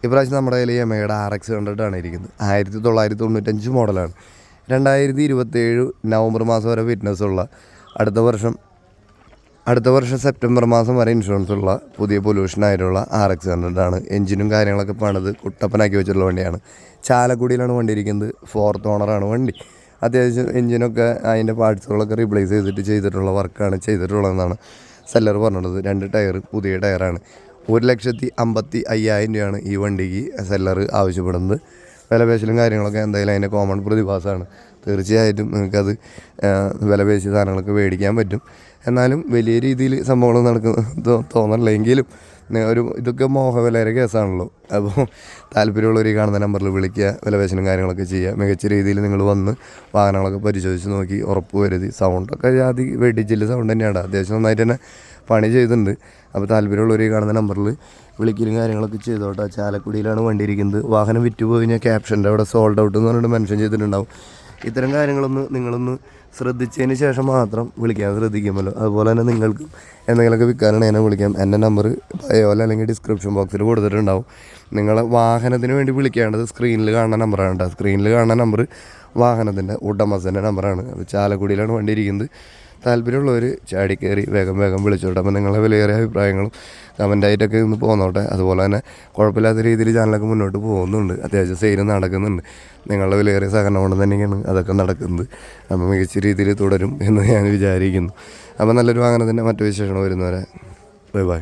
ഇപ്രാവശ്യം നമ്മുടെ കയ്യിൽ യമഹയുടെ RX 100 ആണ് ഇരിക്കുന്നത്. 1995 മോഡലാണ്. 2027 നവംബർ മാസം വരെ ഫിറ്റ്നസ്സുള്ള, അടുത്ത വർഷം സെപ്റ്റംബർ മാസം വരെ ഇൻഷുറൻസ് ഉള്ള പുതിയ പൊല്യൂഷനായിട്ടുള്ള RX 100 ആണ്. എഞ്ചിനും കാര്യങ്ങളൊക്കെ പണിത് കുട്ടപ്പനാക്കി വെച്ചിട്ടുള്ള വണ്ടിയാണ്. ചാലക്കുടിയിലാണ് വണ്ടി ഇരിക്കുന്നത്. 4th ഓണറാണ് വണ്ടി. അത്യാവശ്യം എഞ്ചിനൊക്കെ അതിൻ്റെ പാർട്സുകളൊക്കെ റീപ്ലേസ് ചെയ്തിട്ടുള്ള വർക്കാണ് ചെയ്തിട്ടുള്ളതെന്നാണ് സെല്ലർ പറഞ്ഞിട്ടുള്ളത്. 2 ടയർ പുതിയ ടയറാണ്. 1,55,000 രൂപയാണ് ഈ വണ്ടിക്ക് സെല്ലർ ആവശ്യപ്പെടുന്നത്. വിലപേശലും കാര്യങ്ങളൊക്കെ എന്തായാലും അതിൻ്റെ കോമൺ പ്രതിഭാസമാണ്. തീർച്ചയായിട്ടും നിങ്ങൾക്കത് വിലപേശിയ സാധനങ്ങളൊക്കെ മേടിക്കാൻ പറ്റും. എന്നാലും വലിയ രീതിയിൽ സംഭവങ്ങൾ നടക്കുന്ന തോന്നണില്ലെങ്കിലും ഇതൊക്കെ മോഹവിലയുടെ കേസാണല്ലോ. അപ്പോൾ താല്പര്യമുള്ളവർ കാണുന്ന നമ്പറിൽ വിളിക്കുക, വിലപേശലും കാര്യങ്ങളൊക്കെ ചെയ്യുക. മികച്ച രീതിയിൽ നിങ്ങൾ വന്ന് വാഹനങ്ങളൊക്കെ പരിശോധിച്ച് നോക്കി ഉറപ്പ് വരുത്തി. സൗണ്ടൊക്കെ വെടിച്ചില്ല സൗണ്ട് തന്നെയാണ്. അത്യാവശ്യം നന്നായിട്ട് തന്നെ പണി ചെയ്തിട്ടുണ്ട്. അപ്പോൾ താല്പര്യമുള്ളവർ കാണുന്ന നമ്പറിൽ വിളിക്കലും കാര്യങ്ങളൊക്കെ ചെയ്തോട്ടെ. ചാലക്കുടിയിലാണ് വണ്ടി ഇരിക്കുന്നത്. വാഹനം വിറ്റുപോയി കഴിഞ്ഞാൽ ക്യാപ്ഷൻ്റെ അവിടെ സോൾഡ് ഔട്ട് എന്ന് പറഞ്ഞിട്ട് മെൻഷൻ ചെയ്തിട്ടുണ്ടാവും. ഇത്തരം കാര്യങ്ങളൊന്ന് നിങ്ങളൊന്ന് ശ്രദ്ധിച്ചതിന് ശേഷം മാത്രം വിളിക്കാൻ ശ്രദ്ധിക്കുമല്ലോ. അതുപോലെ തന്നെ നിങ്ങൾക്കും എന്തെങ്കിലുമൊക്കെ വിൽക്കാനാണ് എന്നെ വിളിക്കാം. എൻ്റെ നമ്പർ ബയോല അല്ലെങ്കിൽ ഡിസ്ക്രിപ്ഷൻ ബോക്സിൽ കൊടുത്തിട്ടുണ്ടാവും. നിങ്ങളെ വാഹനത്തിന് വേണ്ടി വിളിക്കേണ്ടത് സ്ക്രീനിൽ കാണുന്ന നമ്പറാണ് കേട്ടോ. സ്ക്രീനിൽ കാണുന്ന നമ്പർ വാഹനത്തിൻ്റെ ഉടമസ്ഥൻ്റെ നമ്പറാണ്. അപ്പോൾ ചാലക്കുടിയിലാണ് വണ്ടി ഇരിക്കുന്നത്. താല്പര്യമുള്ളവർ ചാടിക്കയറി വേഗം വിളിച്ചോട്ടെ. അപ്പോൾ നിങ്ങളെ വിലയേറിയ അഭിപ്രായങ്ങളും കമൻ്റായിട്ടൊക്കെ ഒന്ന് പോന്നോട്ടെ. അതുപോലെ തന്നെ കുഴപ്പമില്ലാത്ത രീതിയിൽ ചാനലൊക്കെ മുന്നോട്ട് പോകുന്നുണ്ട്. അത്യാവശ്യം സെയിൽ നടക്കുന്നുണ്ട്. നിങ്ങളുടെ വിലയേറിയ സഹകരണം കൊണ്ട് തന്നെയാണ് അതൊക്കെ നടക്കുന്നത്. അപ്പോൾ മികച്ച രീതിയിൽ തുടരും എന്ന് ഞാൻ വിചാരിക്കുന്നു. അപ്പോൾ നല്ലൊരു വാഹനത്തിൻ്റെ മറ്റു വിശേഷങ്ങൾ വരുന്നവരെ ബൈ.